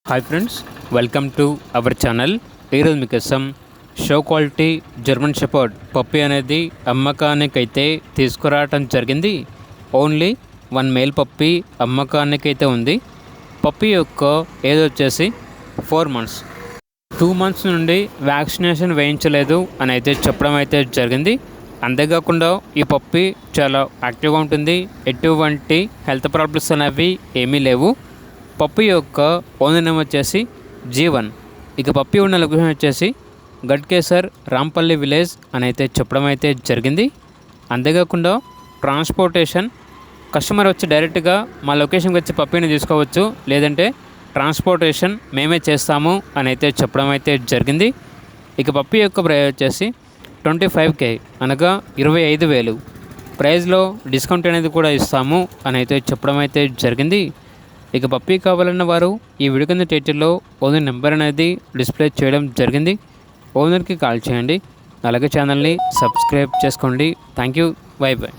Hi friends, welcome to our channel. ఈరోజు మీకోసం show quality German shepherd puppy అనేది అమ్మకానికైతే తీసుకురావటం జరిగింది. ఓన్లీ 1 మేల్ పప్పీ అమ్మకానికైతే ఉంది. పప్పీ యొక్క ఏజ్ వచ్చేసి 4 మంత్స్. 2 మంత్స్ నుండి వ్యాక్సినేషన్ వేయించలేదు అని అయితే చెప్పడం అయితే జరిగింది. అంతేకాకుండా ఈ పప్పీ చాలా యాక్టివ్గా ఉంటుంది. ఎటువంటి హెల్త్ ప్రాబ్లమ్స్ అనేవి ఏమీ లేవు. పప్పీ యొక్క ఓనర్ నేమ్ వచ్చేసి జీవన్. ఇక పప్పీ ఉన్న లొకేషన్ వచ్చేసి గట్కేసర్ రాంపల్లి విలేజ్ అని అయితే చెప్పడం అయితే జరిగింది. అంతేకాకుండా ట్రాన్స్పోర్టేషన్ కస్టమర్ వచ్చి డైరెక్ట్గా మా లొకేషన్కి వచ్చి పప్పీని తీసుకోవచ్చు, లేదంటే ట్రాన్స్పోర్టేషన్ మేమే చేస్తాము అని అయితే చెప్పడం అయితే జరిగింది. ఇక పప్పీ యొక్క ప్రైస్ వచ్చేసి 25K అనగా 25,000. ప్రైస్లో డిస్కౌంట్ అనేది కూడా ఇస్తాము అని అయితే చెప్పడం అయితే జరిగింది. ఇక పప్పీ కావాలన్న వారు ఈ వీడియో కింద టైటిల్లో ఓనర్ నెంబర్ అనేది డిస్ప్లే చేయడం జరిగింది. ఓనర్కి కాల్ చేయండి. అలాగే ఛానల్ని సబ్స్క్రైబ్ చేసుకోండి. Thank you. By by.